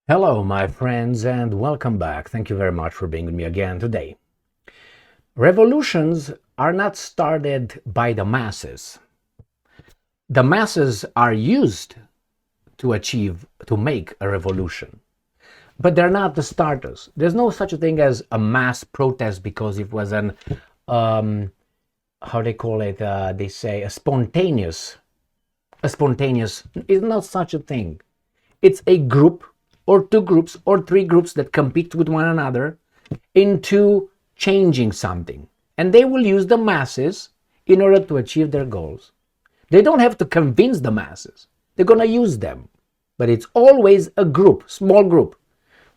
Hello, my friends, and welcome back. Thank you very much for being with me again today. Revolutions are not started by the masses. The masses are used to make a revolution, but they're not the starters. There's no such a thing as a mass protest because it was how they call it, they say a spontaneous, is not such a thing. It's a group or two groups or three groups that compete with one another into changing something. And they will use the masses in order to achieve their goals. They don't have to convince the masses. They're going to use them. But it's always a group, small group,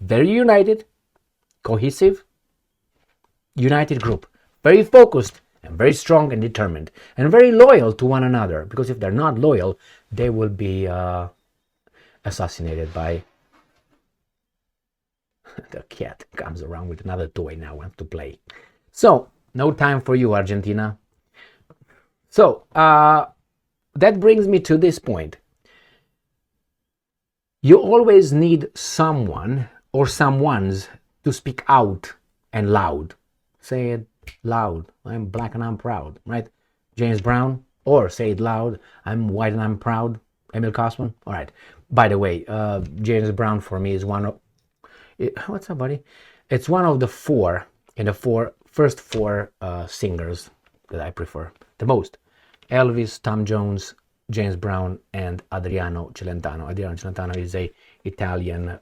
very united, cohesive, united group, very focused and very strong and determined and very loyal to one another. Because if they're not loyal, they will be assassinated by the cat comes around with another toy now, wants to play. So, no time for you, Argentina. So, that brings me to this point. You always need someone or someones to speak out and loud. Say it loud. I'm black and I'm proud, right? James Brown. Or say it loud. I'm white and I'm proud. Emil Kosman. All right. By the way, James Brown for me is one of... What's up, buddy? It's one of the first four singers that I prefer the most. Elvis, Tom Jones, James Brown, and Adriano Celentano. Adriano Celentano is a Italian...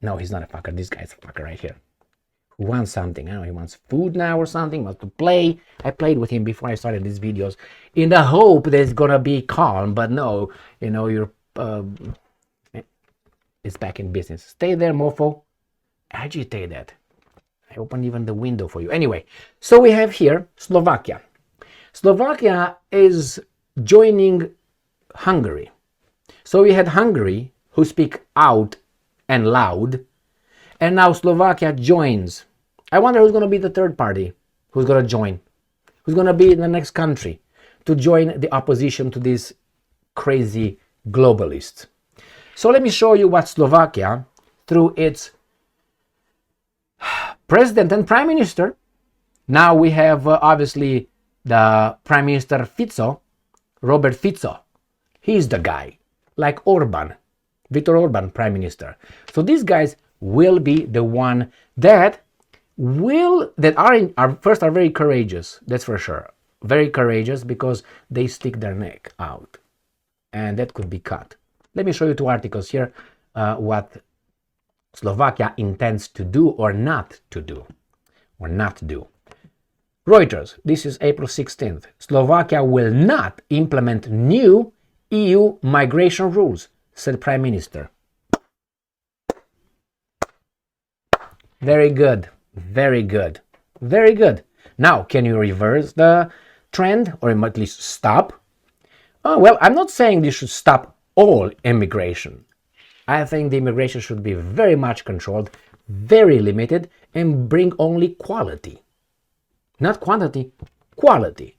No, he's not a fucker. This guy's a fucker right here. Who wants something? I don't know, he wants food now or something, wants to play. I played with him before I started these videos in the hope that it's gonna be calm, but no, you're it's back in business. Stay there, mofo. Agitate that. I opened even the window for you. Anyway, so we have here Slovakia. Slovakia is joining Hungary. So we had Hungary, who speak out and loud, and now Slovakia joins. I wonder who's going to be the third party, who's going to join, who's going to be the next country to join the opposition to these crazy globalists. So let me show you what Slovakia, through its president and prime minister, now we have obviously the prime minister Fico, Robert Fico. He's the guy, like Orban, Viktor Orban, prime minister. So these guys will be the one that are very courageous. That's for sure. Very courageous because they stick their neck out, and that could be cut. Let me show you two articles here, what Slovakia intends to do or not to do. Reuters, this is April 16th. Slovakia will not implement new EU migration rules, said Prime Minister. Very good, very good, very good. Now, can you reverse the trend or at least stop? Oh, well, I'm not saying they should stop all immigration. I think the immigration should be very much controlled, very limited, and bring only quality. Not quantity, quality.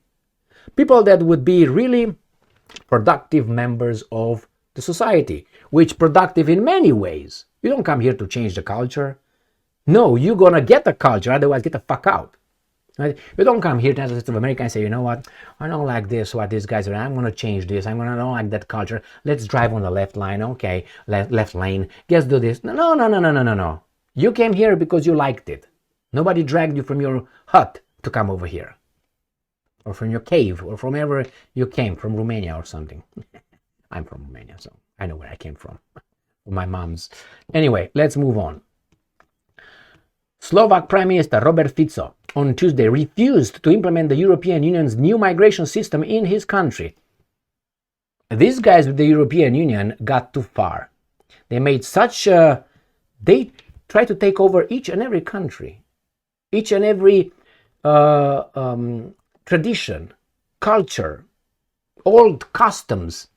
People that would be really productive members of the society, which productive in many ways. You don't come here to change the culture. No, you're gonna get the culture, otherwise get the fuck out. Right? You don't come here to the States of America and say, you know what, I don't like this, what these guys are, I'm going to change this, I don't like that culture, let's drive on the left line, okay, left lane, let's do this. No. You came here because you liked it. Nobody dragged you from your hut to come over here. Or from your cave, or from wherever you came, from Romania or something. I'm from Romania, so I know where I came from. My mom's. Anyway, let's move on. Slovak Prime Minister Robert Fico on Tuesday refused to implement the European Union's new migration system in his country. These guys with the European Union got too far. They made they try to take over each and every country, each and every tradition, culture, old customs,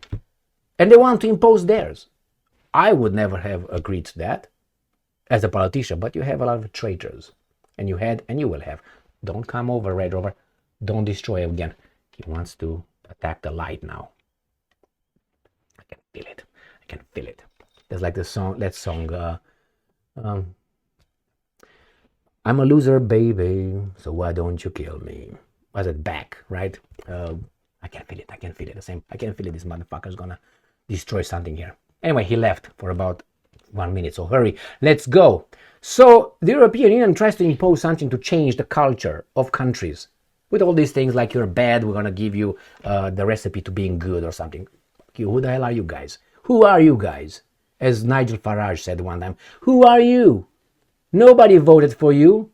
and they want to impose theirs. I would never have agreed to that as a politician, but you have a lot of traitors, and you had and you will have. Don't come over, Red Rover. Don't destroy him again. He wants to attack the light now. I can feel can feel it. There's like that song, I'm a loser, baby, so why don't you kill me? Was it back, right? I can feel it. I can feel it. I can feel it. This motherfucker's gonna destroy something here. Anyway, he left for about 1 minute, so hurry. Let's go. So the European Union tries to impose something to change the culture of countries with all these things like you're bad, we're gonna give you the recipe to being good or something. Who the hell are you guys? Who are you guys? As Nigel Farage said one time, who are you? Nobody voted for you.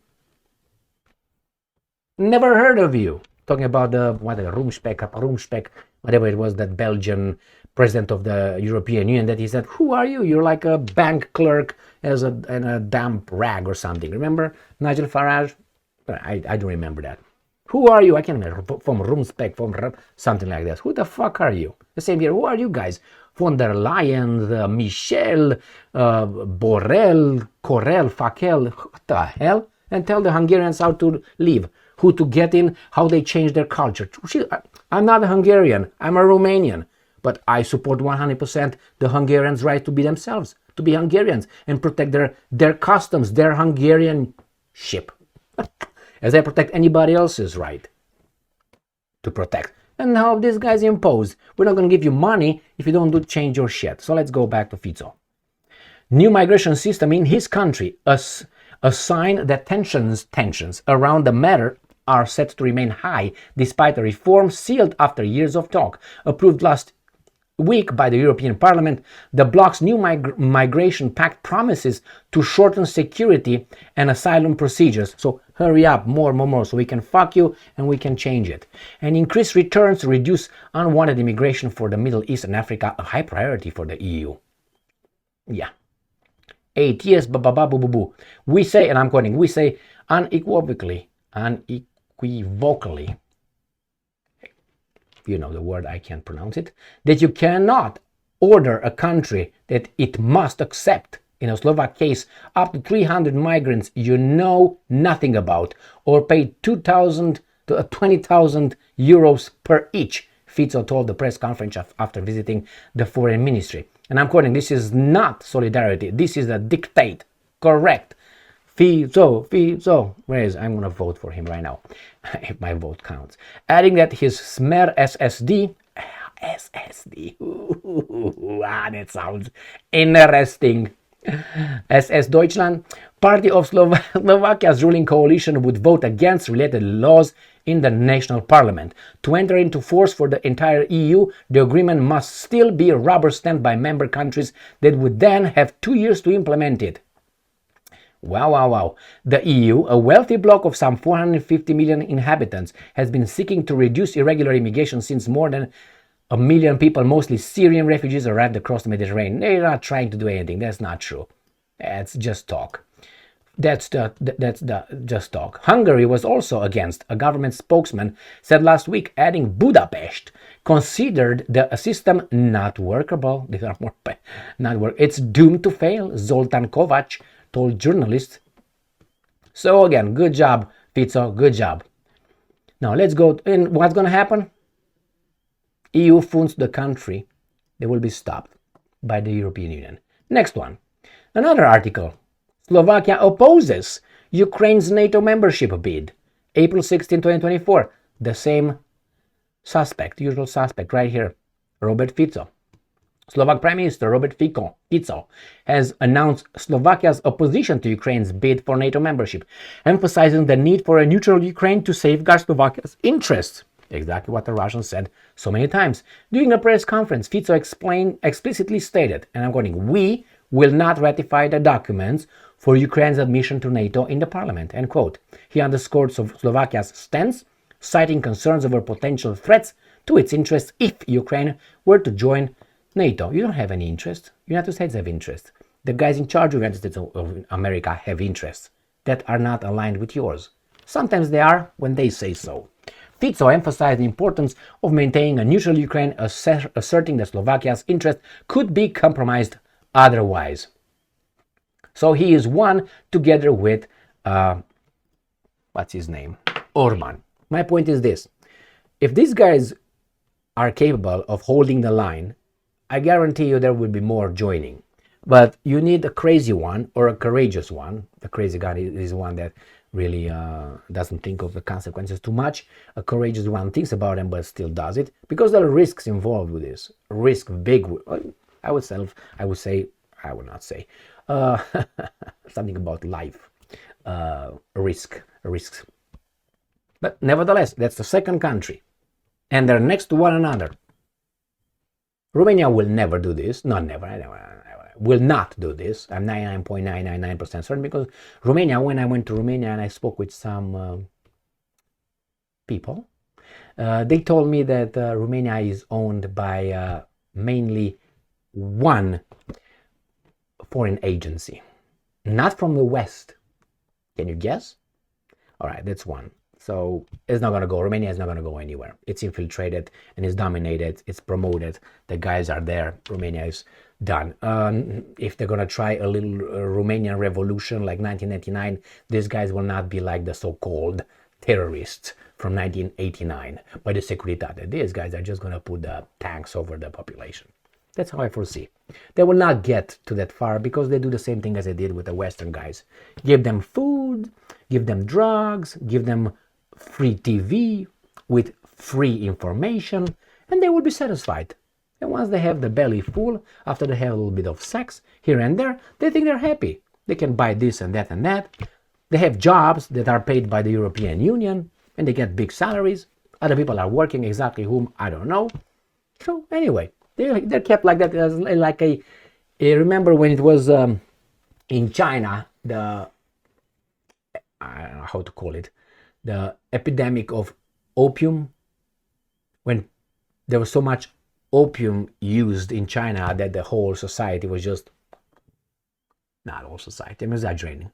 Never heard of you. Talking about the Rumspek, whatever it was, that Belgian president of the European Union, that he said, who are you? You're like a bank clerk and a damp rag or something. Remember Nigel Farage? I don't remember that. Who are you? I can't remember. From Rumspek, from something like that. Who the fuck are you? The same here. Who are you guys? Von der Leyen, Michel, Borrell, Correll, Fakel. What the hell? And tell the Hungarians how to live, who to get in, how they change their culture. I'm not a Hungarian. I'm a Romanian. But I support 100% the Hungarians' right to be themselves, to be Hungarians, and protect their customs, their Hungarian ship. As I protect anybody else's right to protect. And now these guys impose, we're not going to give you money if you don't change your shit. So let's go back to Fico. New migration system in his country, a sign that tensions around the matter are set to remain high despite a reform sealed after years of talk. Approved last week by the European Parliament, the bloc's new migration pact promises to shorten security and asylum procedures. So hurry up, more, so we can fuck you and we can change it. And increase returns to reduce unwanted immigration for the Middle East and Africa, a high priority for the EU. Yeah. 8 years, boo. We say, and I'm quoting, we say unequivocally, you know the word, I can't pronounce it, that you cannot order a country that it must accept, in a Slovak case, up to 300 migrants you know nothing about, or pay 2,000 to 20,000 euros per each, Fico told the press conference after visiting the foreign ministry. And I'm quoting, this is not solidarity, this is a dictate. Correct. Fico, where is? I'm going to vote for him right now, if my vote counts. Adding that his Smer SSD, that sounds interesting. SS Deutschland, party of Slovakia's ruling coalition, would vote against related laws in the national parliament. To enter into force for the entire EU, the agreement must still be rubber-stamped by member countries that would then have 2 years to implement it. Wow. The EU, a wealthy bloc of some 450 million inhabitants, has been seeking to reduce irregular immigration since more than 1 million people, mostly Syrian refugees, arrived across the Mediterranean. They're not trying to do anything. That's not true. That's just talk. That's just talk. Hungary was also against. A government spokesman said last week, adding Budapest considered the system not workable. It's doomed to fail, Zoltán Kovács told journalists. So again, good job, Fico, good job. Now let's go, and what's going to happen? EU funds the country, they will be stopped by the European Union. Next one, another article. Slovakia opposes Ukraine's NATO membership bid. April 16, 2024. The same suspect, usual suspect right here, Robert Fico. Slovak Prime Minister Robert Fico has announced Slovakia's opposition to Ukraine's bid for NATO membership, emphasizing the need for a neutral Ukraine to safeguard Slovakia's interests. Exactly what the Russians said so many times. During the press conference, Fico explicitly stated, and I'm quoting, "We will not ratify the documents for Ukraine's admission to NATO in the parliament," end quote. He underscored Slovakia's stance, citing concerns over potential threats to its interests if Ukraine were to join NATO. You don't have any interest. United States have interest. The guys in charge of the United States of America have interests that are not aligned with yours. Sometimes they are when they say so. Fico emphasized the importance of maintaining a neutral Ukraine, asserting that Slovakia's interest could be compromised otherwise. So he is one together with, what's his name? Orban. My point is this. If these guys are capable of holding the line I guarantee you there will be more joining. But you need a crazy one or a courageous one. The crazy guy is one that really doesn't think of the consequences too much. A courageous one thinks about them but still does it, because there are risks involved with this. Risk big. I would say, I will not say something about life. Risks. But nevertheless, that's the second country, and they're next to one another. Romania will never do this. Not never. Will not do this. I'm 99.999% certain, because Romania, when I went to Romania and I spoke with some people, they told me that Romania is owned by mainly one foreign agency, not from the West. Can you guess? All right, that's one. So it's not going to go. Romania is not going to go anywhere. It's infiltrated and it's dominated. It's promoted. The guys are there. Romania is done. If they're going to try a little Romanian revolution like 1999, these guys will not be like the so-called terrorists from 1989 by the Securitate. These guys are just going to put the tanks over the population. That's how I foresee. They will not get to that far, because they do the same thing as they did with the Western guys. Give them food, give them drugs, give them free TV with free information, and they will be satisfied. And once they have the belly full, after they have a little bit of sex here and there, they think they're happy. They can buy this and that and that. They have jobs that are paid by the European Union, and they get big salaries. Other people are working, exactly whom, I don't know. So anyway, they're kept like that, as like a remember when it was in China, I don't know how to call it, the epidemic of opium, when there was so much opium used in China that the whole society was just, not all society, I'm exaggerating.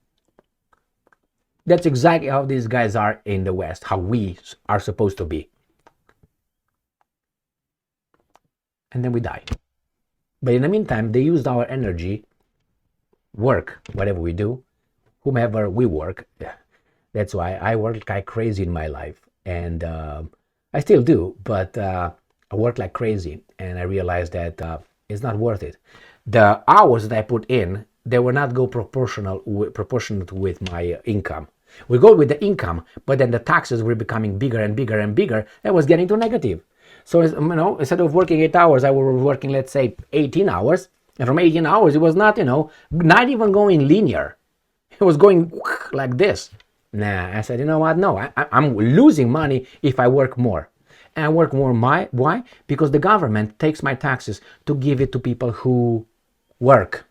That's exactly how these guys are in the West, how we are supposed to be. And then we die. But in the meantime, they used our energy, work, whatever we do, whomever we work. That's why I worked like crazy in my life. And I still do, but I work like crazy. And I realized that it's not worth it. The hours that I put in, they will not go proportionate with my income. We go with the income, but then the taxes were becoming bigger and bigger and bigger. That was getting to negative. So, instead of working 8 hours, I was working, let's say, 18 hours. And from 18 hours, it was not, not even going linear. It was going like this. Nah, I said, you know what? No, I'm losing money if I work more. And I work more. Why? Because the government takes my taxes to give it to people who work.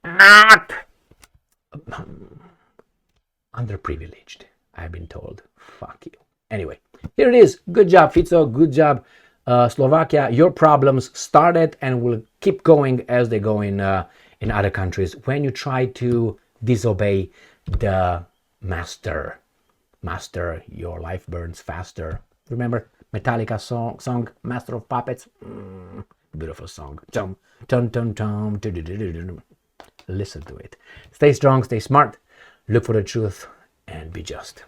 Not underprivileged, I've been told. Fuck you. Anyway, here it is. Good job, Fico. Good job, Slovakia. Your problems started and will keep going as they go in other countries when you try to disobey the master. Master, your life burns faster. Remember Metallica song Master of Puppets? Beautiful song. Listen to it. Stay strong, stay smart, look for the truth, and be just.